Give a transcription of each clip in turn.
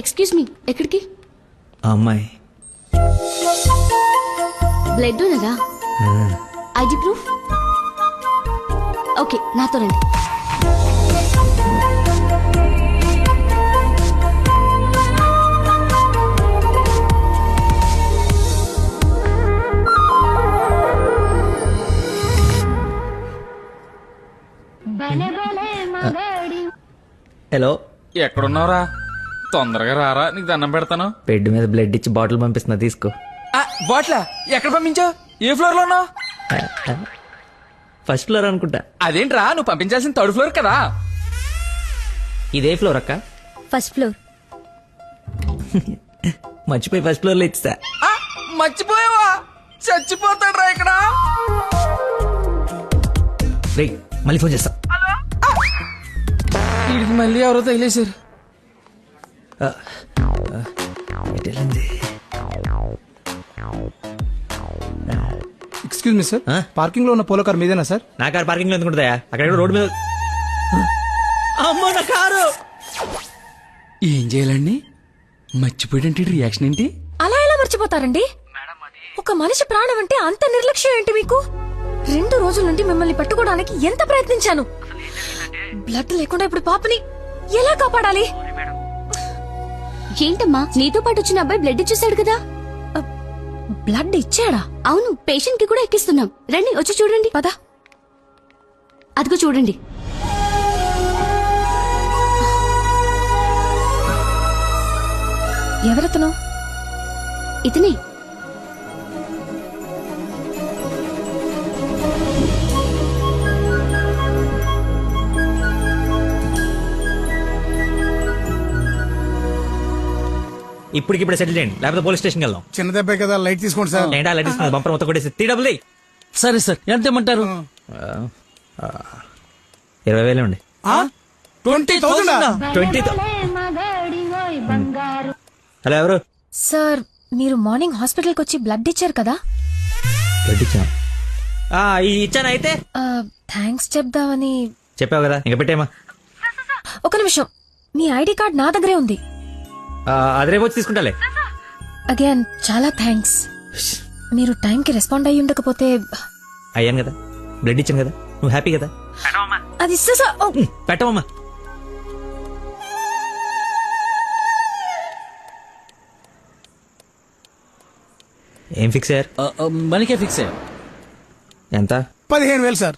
Excuse me, ఎక్కడికి? అమ్మాయి blood ఉన్నదా? ID proof? ఓకే, నాతో రండి. హలో, ఎక్కడున్నావురా? తొందరగా రారా, నీకు దండం పెడతాను. బెడ్ మీద బ్లడ్ ఇచ్చి బాటిల్ పంపిస్తున్నా, తీసుకో. బాట్లా ఎక్కడ పంపించావు? ఏ ఫ్లోర్ లో ఉన్నావు? ఫస్ట్ ఫ్లోర్ అనుకుంటా. అదేంట్రా, నువ్వు పంపించాల్సిన థర్డ్ ఫ్లోర్ కదా. ఇదే ఫ్లోర్ అక్క. First floor. మర్చిపోయి ఫస్ట్ ఫ్లోర్ లో ఇచ్చా. మర్చిపోయావా? చచ్చిపోతాడ్రా ఇక్కడ. రే, మళ్ళీ ఫోన్ చేస్తా. వీడికి మళ్ళీ ఎవరో తగిలేశారు. ఎక్స్క్యూజ్ మీ సార్, పార్కింగ్ లో ఉన్న పోలో కార్ మీదేనా సార్? నా కారు పార్కింగ్ లో ఎందుకుంటుందా? అక్కడ రోడ్డు మీద. అమ్మో, నా కారు! ఏం చేయాలండి? మర్చిపోయాడంటే రియాక్షన్ ఏంటి? అలా ఎలా మర్చిపోతారండి? ఒక మనిషి ప్రాణం అంటే అంత నిర్లక్ష్యం ఏంటి మీకు? 2 రోజుల నుండి మిమ్మల్ని పట్టుకోవడానికి ఎంత ప్రయత్నించాను. బ్లడ్ లేకుండా ఇప్పుడు పాపని ఎలా కాపాడాలి? ఏంటమ్మా, నీతో పాటు వచ్చిన అబ్బాయి బ్లడ్ ఇచ్చేసాడు కదా? బ్లడ్ ఇచ్చాడా? అవును, పేషెంట్ కి కూడా ఎక్కిస్తున్నాం. రండి, వచ్చి చూడండి. పద. అదిగో చూడండి. ఎవరతను? ఇతనే. ఇప్పటికిప్పుడు సెటిల్ చేయండి, లేకపోతే పోలీస్ స్టేషన్కి వెళ్దాం. చిన్న దెబ్బే కదా, లైట్ తీసుకోండి సార్. ఏంటా లైట్ ఇస్తుంది? బంపర్ మొత్తం కొట్టేసి 3 డబ్బులు. సరే సార్, ఎంత ఇమ్మంటారు? 20,000 ఉండి. 20,000? 20,000. హలో, ఎవరు? సార్, మీరు మార్నింగ్ హాస్పిటల్కి వచ్చి బ్లడ్ ఇచ్చారు కదా? బ్లడ్ ఇచ్చాను. ఇచ్చాను. అయితే థ్యాంక్స్ చెప్దామని. చెప్పావు కదా, ఇంకా పెట్టేమా. ఒక నిమిషం, మీ ఐడి కార్డ్ నా దగ్గరే ఉంది. అది రేపు వచ్చి తీసుకుంటాలే. అగైన్ చాలా థ్యాంక్స్. మీరు టైంకి రెస్పాండ్ అయ్యి ఉండకపోతే. అయ్యాను కదా, బ్లడ్ ఇచ్చాను కదా, నువ్వు హ్యాపీ కదా. అది పెట్టవమ్మా. ఏం ఫిక్స్ అయ్యారు? మనకే ఫిక్స్ అయ్యా. ఎంత? 15,000 సార్.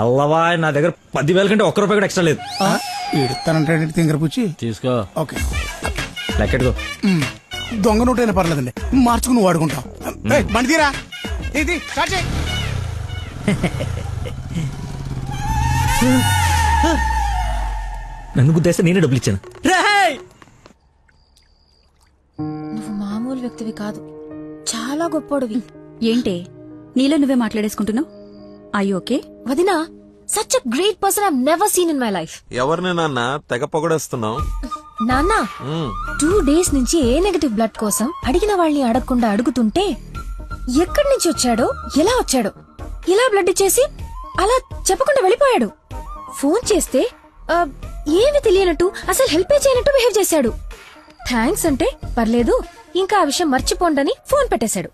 ఎల్లవా, నా దగ్గర 10,000 కంటే ₹1 కూడా ఎక్స్ట్రా లేదు. తనంటే తింగర పుచ్చి తీసుకో. ఓకే, లెక్కెట్టుకో. దొంగ నోటైనా పర్లేదండి, మార్చుకుని వాడుకుంటాం. బండి తీరా, ఇది స్టార్ట్ చేయి. నన్ను గుద్దేస్తే నేనే డబ్బులు ఇచ్చాను. నువ్వు మామూలు వ్యక్తివి కాదు, చాలా గొప్పోడివి. ఏంటే నీలో నువ్వే మాట్లాడేసుకుంటున్నావు? I okay? వదినా, such a great person I never seen in my life. ఎవరిని నాన్న తెగ పొగడేస్తున్నావు? నాన్న, 2 days నుంచి ఏ నెగటివ్ బ్లడ్ కోసం అడిగిన వాళ్ళని అడగకుండా అడుగుతుంటే ఎక్కడి నుంచి వచ్చాడో, ఎలా వచ్చాడో, ఇలా బ్లడ్ ఇచ్చేసి అలా చెప్పకుండా వెళ్ళిపోయాడు. ఫోన్ చేస్తే ఏమి తెలియనట్టు, అసలు హెల్ప్ చేయనట్టు బిహేవ్ చేశాడు. థ్యాంక్స్ అంటే పర్లేదు, ఇంకా ఆ విషయం మర్చిపోండని ఫోన్ పెట్టేశాడు.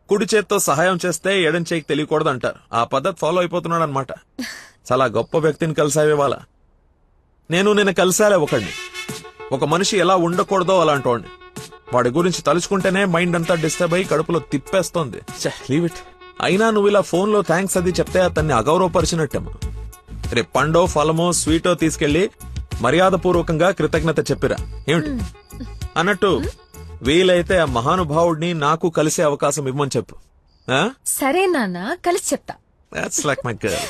కుడి చేత్తో సహాయం చేస్తే ఎడం చేయికి తెలియకూడదు అంటారు. ఆ పద్ధతి ఫాలో అయిపోతున్నాడు అనమాట. చాలా గొప్ప వ్యక్తిని కలిసావే వాళ్ళ. నేను నిన్న కలిసాలే ఒకడిని. ఒక మనిషి ఎలా ఉండకూడదో అలాంటి వాడిని. వాడి గురించి తలుచుకుంటేనే మైండ్ అంతా డిస్టర్బ్ అయ్యి కడుపులో తిప్పేస్తోంది. Leave it. అయినా నువ్వు ఇలా ఫోన్ లో థ్యాంక్స్ అది చెప్తే అతన్ని అగౌరవపరిచినట్టేమో. రేపు పండో ఫలమో స్వీటో తీసుకెళ్లి మర్యాదపూర్వకంగా కృతజ్ఞత చెప్పిరా. ఏమిటి అన్నట్టు వీలైతే ఆ మహానుభావుడిని నాకు కలిసే అవకాశం ఇవ్వమని చెప్పు. సరే నాన్న, కలిసి చెప్తా. That's like my girl.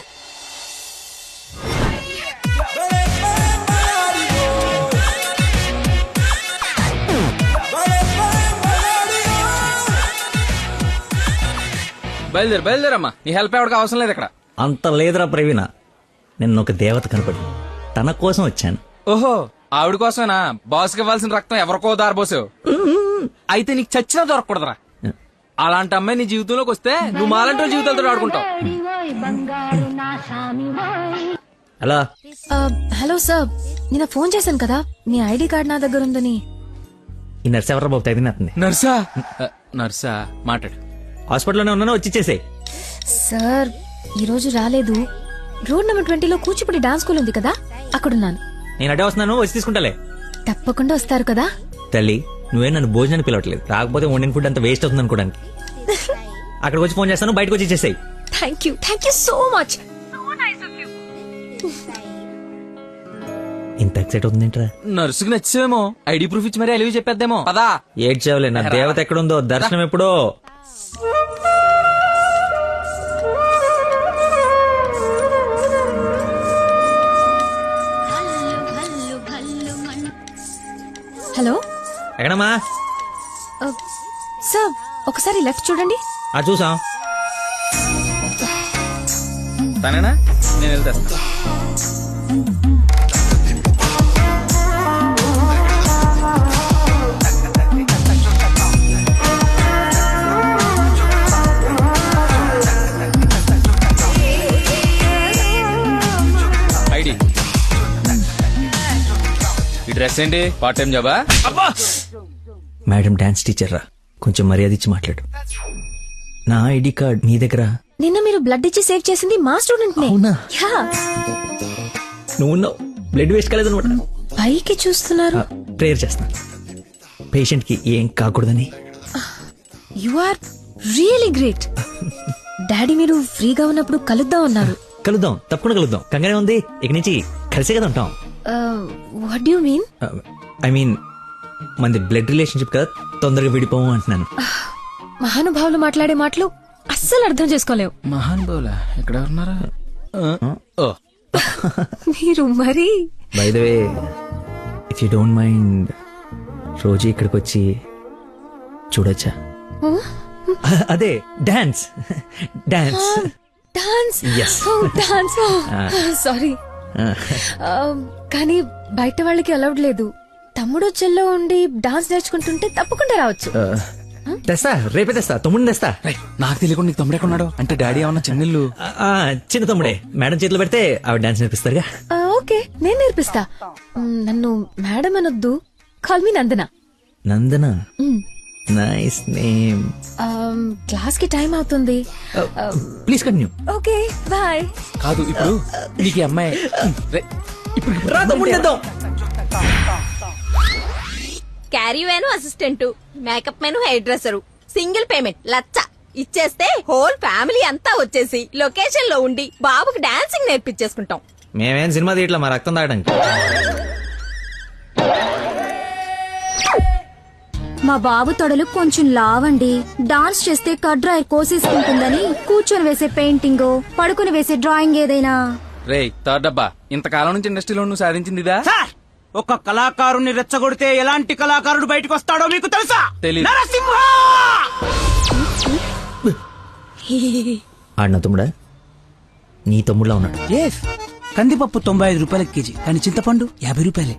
బయలుదేరమ్మా, నీ హెల్ప్ ఎవరికి అవసరం లేదు ఇక్కడ. అంత లేదురా ప్రవీణ, నిన్న ఒక దేవత కనపడి తన కోసం వచ్చాను. ఓహో, ఆవిడ కోసమేనా? బాస్కి ఇవ్వాల్సిన రక్తం ఎవరికో దారబోసావు. అయితే నీకు చచ్చినా దొరకకూడదురా. అలాంటి అమ్మాయి నీ జీవితంలోకి వస్తే నువ్వు మాలంటి జీవితాలతో ఆడుకుంటావు. హలో, హలో సార్, నిన్న ఫోన్ చేశాను కదా, మీ ఐడి కార్డ్ నా దగ్గర ఉందని. ఈ నర్స్ ఎవరు బాబు తగినట్టుంది. నర్సా నర్సా మాట్లాడు. హాస్పిటల్లోనే ఉన్నాను, వచ్చి ఇచ్చేసేయ్. సార్ ఈ రోజు రాలేదు. రోడ్ నెంబర్ 20లో కూచిపూడి డాన్స్ స్కూల్ ఉంది కదా, అక్కడున్నాను. నేను అడే వస్తున్నాను, వచ్చి తీసుకుంటాలే. తప్పకుండా వస్తారు కదా. తల్లి, నువ్వే నన్ను భోజనాన్ని పిలవట్లేదు, రాకపోతే వండిన ఫుడ్ అంత వేస్ట్ అవుతుంది అనుకోడానికి. అక్కడికి వచ్చి ఫోన్ చేస్తాను, బయటకు వచ్చి ఇచ్చేసేయ్. Thank you so much. ఇంత ఎక్సైట్ అవుతుందేంట్రా? నర్సుకి నచ్చేమో, ఐడి ప్రూఫ్ ఇచ్చి మరీ అలివి చెప్పేద్దేమో. పదా ఏడ్చావులే, నా దేవత ఎక్కడుందో, దర్శనం ఎప్పుడో. హలో ఎక్కడమ్మా? సార్, ఒకసారి లెఫ్ట్ చూడండి. చూసాం. తనేనా? నేను వెళ్తా. ఐడి ఈ డ్రెస్ ఏంటి? పార్ట్ టైం జాబా? మేడం డాన్స్ టీచర్ రా, కొంచెం మర్యాద ఇచ్చి మాట్లాడు. నా ఐడి కార్డ్ మీ దగ్గర. నిన్న మీరు బ్లడ్ ఇచ్చి సేవ్ చేసింది మా స్టూడెంట్ నే. అవునా? యా. నువ్వు బ్లడ్ వేస్ట్ కాలేదనమాట. పైకి చూస్తున్నారు. ప్రేయర్ చేస్తా, పేషెంట్ కి ఏం కాకూడదని. You are really great. Daddy మీరు ఫ్రీగా ఉన్నప్పుడు కలుద్దాం అన్నారు. కలుద్దాం, తప్పకుండా కలుద్దాం. కంగానే ఉంది, ఇక నుంచి కలిసే కదా ఉంటాం. What do you mean? I mean మనది బ్లడ్ రిలేషన్షిప్ కదా, తొందరగా విడిపోము అంటున్నాను. మహానుభావులు మాట్లాడే మాటలు అస్సలు అర్థం చేసుకోలేవు. మహాన్ బౌలా ఎక్కడ ఉన్నారా? ఓ మీరు మరి. By the way, if you don't mind, రోజు ఇక్కడికి వచ్చి చూడొచ్చా? అదే dance dance dance. Yes. Dance. Sorry, కానీ బయట వాళ్ళకి అలౌడ్ లేదు. తమ్ముడు చెల్లో ఉండి డాన్స్ నేర్చుకుంటుంటే తప్పకుండా రావచ్చు. తెస్తా, రేపే తెస్తా, తమ్ముడిని తెస్తా. నాకు తెలియకుండా నీకు తమ్ముడు ఎక్కడున్నాడు? అంటే డాడీ ఏమన్నా చెన్నెళ్ళు? చిన్న తమ్ముడే, మేడం చేతిలో పెడితే ఆవిడ డాన్స్ నేర్పిస్తారుగా. ఓకే, నేను నేర్పిస్తా. నన్ను మేడం అనొద్దు, call me Nandana. Nandana, nice name. Class కి టైం అవుతుంది. Please continue. Okay, bye. కాదు, ఇప్పుడు నీకు ఈ అమ్మాయి caravan assistant, makeup man hair dresser, single payment 1,00,000 ఇచ్చేస్తే హోల్ ఫ్యామిలీ అంతా వచ్చేసి లొకేషన్ లో ఉండి బాబుకి డాన్సింగ్ నేర్పించేసుకుంటాం. మేమేం సినిమా తీయట్లా, మా రక్తం తాగడానికి. మా బాబు తొడలు కొంచెం లావండి. డాన్స్ చేస్తే కడ్రాయర్ కోసేసుకుంటుందని కూర్చొని వేసే పెయింటింగ్, పడుకుని వేసే డ్రాయింగ్ ఏదైనా. రేయ్ థర్డ్ డబ్బా, ఇంతకాలం నుంచి ఇండస్ట్రీలో నువ్వు సాధించింది ఇదా? ఒక కళాకారుని రెచ్చగొడితే ఎలాంటి కళాకారుడు బయటకు వస్తాడో మీకు తెలుసా? తెలీదు. నరసింహ! ఆడిన తమ్ముడా? నీ తమ్ముడులా ఉన్నాడు. కందిపప్పు 95 రూపాయల కేజీ, కానీ చింతపండు 50 రూపాయలే.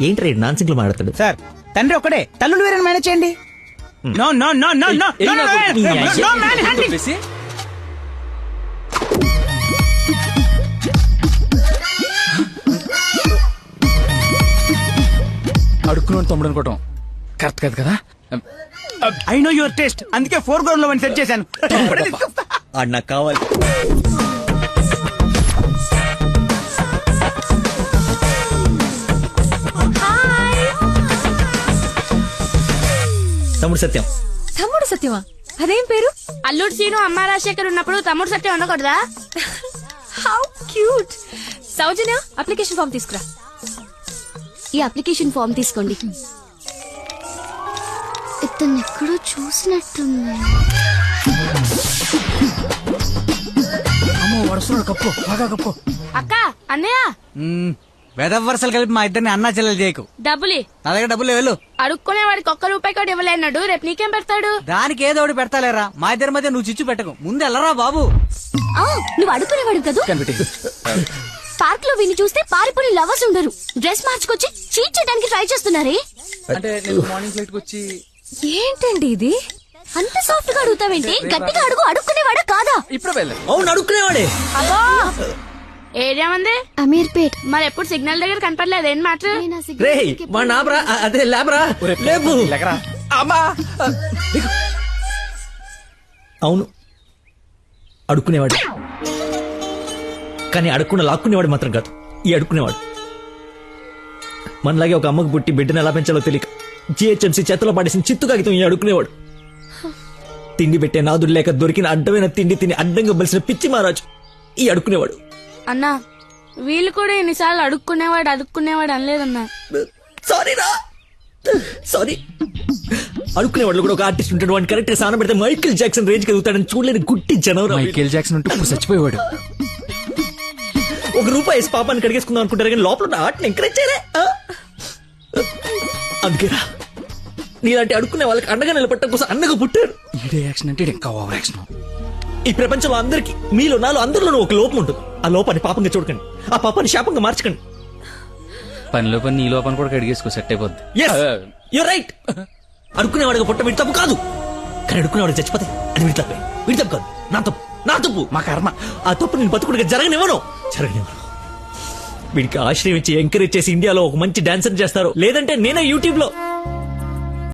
ఏంటి రేడు నాన్ సింగ్లు మాట్లాడతాడు? సార్, తండ్రి ఒకడే, తల్లులు వేరే మేనేజ్ చేయండి. No no no no no ఏయ్, నాకు నో మ్యాన్ హ్యాండింగ్. చెప్పేసి అడుక్కున్నాడు తమ్ముడు అనుకోవటం కరెక్ట్ కాదు కదా. ఐ నో యువర్ టేస్ట్, అందుకే 4 గ్రౌండ్ లో సెట్ చేశాను. ఆడు నాకు కావాలి. తమ్ముడు సత్యం. తమ్ముడు సత్యమా? అదేం పేరు? అల్లుడు సీను అమ్మ రాజశేఖర్ ఉన్నప్పుడు తమ్ముడు సత్యం ఉండకూడదా? How cute. Soujanya, application form తీసుకురా. ఈ అప్లికేషన్ ఫామ్ తీసుకోండి. ఇతను ఎక్కడో చూసినట్టుంది. అమ్మో, వరుసలో కప్పు, బాగా కప్పు. అక్క, అన్నయ్య, వెదవ వరుసలు కలిపి మా ఇద్దరిని అన్నా చెల్లెలు చేయకు. డబ్బులి నా దగ్గర డబ్బులు వెళ్ళు. అడుక్కునే వాడికి ₹1 కూడా ఇవ్వలేన్నాడు. రేపు నీకేం పెడతాడు? దానికి ఏదో ఒకటి పెడతాలేరా, మా ఇద్దరి మధ్య నువ్వు చిచ్చు పెట్టకు. ముందు వెళ్ళరా బాబు. నువ్వు అడుక్కునేవాడు కదా. పార్క్ లో విని చూస్తే పారిపోయి లవర్స్ ఉండరు. డ్రెస్ మార్చుకొచ్చి చీట్ చేయడానికి ట్రై చేస్తున్నారే. అంటే నేను మార్నింగ్ ఫ్లైట్ వచ్చి. ఏంటండి ఇది? అంత సాఫ్ట్ గా అడుగుతావేంటి? గట్టిగా అడుగు. అడుక్కునేవాడా కాదా? ఇప్పుడు వెళ్ళాను. అవును, అడుక్కునేవాడే. ఏరియా మంది అమీర్పేట్. మరి ఎప్పుడు సిగ్నల్ దగ్గర కనపడలేదు ఏం మాట రే మా నాబ్రా అదే లేబరా లేబు అమ్మా అవును అడుక్కునేవాడు, కానీ అడుక్కున్న లాక్కునేవాడు మాత్రం కాదు ఈ అడుక్కునేవాడు. మనలాగే ఒక అమ్మకు పుట్టి బిడ్డను ఎలా పెంచాలో తెలియక జిహెచ్ఎంసీ చేతిలో పడేసిన చిత్తు కాగితం ఈ అడుక్కునేవాడు. తిండి పెట్టే నాదుడు లేక దొరికిన అడ్డమైన తిండి తిని అడ్డంగా బలిసిన పిచ్చి మహారాజు ఈ అడుక్కునేవాడు. అన్నా వీళ్ళు కూడా ఎన్నిసార్లు అడుక్కునేవాడు అనలేదన్నా. సారీ అడుక్కునేవాళ్ళు కూడా ఒక ఆర్టిస్ట్ ఉంటాడు, వాడిని కరెక్ట్ గా సాన పెడితే మైకేల్ జాక్సన్ రేంజ్ కి ఎదుగుతాడని చూడలేని గుట్టి జనవరం. మైకేల్ జాక్సన్ ఉంటూ ఇప్పుడు చచ్చిపోయేవాడు. ₹1 వేసి పాపాన్ని కడిగేసుకుందాం అనుకుంటారు కానీ లోపల ఉన్న ఆర్ట్ని ఎంకరేజ్ చేయలే. అందుకేరా నీలాంటి అడుక్కునే వాళ్ళకి అండగా నిలబట్టడం కోసం అండగా పుట్టారు. ఈడే యాక్షన్ అంటే ఇంకా ఓవర్ యాక్షన్. ఈ ప్రపంచంలో అందరికి మీలో నాలో అందరిలోనూ ఒక లోపం ఉంటుంది. ఆ లోపాన్ని పాపంగా చూడకండి, ఆ పాపాన్ని శాపంగా మార్చకండి. పనిలో పని నీ లోపల కూడా కడిగేసుకో సెట్ అయిపోద్ది. You're right. అడుక్కునేవాడిగా పుట్ట వీడి తప్పు కాదు, కానీ అడుక్కునేవాడికి చచ్చిపోతే అది వీడి తప్పే. వీడి తప్పు కాదు, నా తప్పు మా కర్మ. ఆ తప్పు నేను బతుకుడిగా జరగనివ్వను. వీడికి ఆశ్రయం ఇచ్చి ఎంకరేజ్ చేసి ఇండియాలో ఒక మంచి డాన్సర్ చేస్తారు, లేదంటే నేనే యూట్యూబ్ లో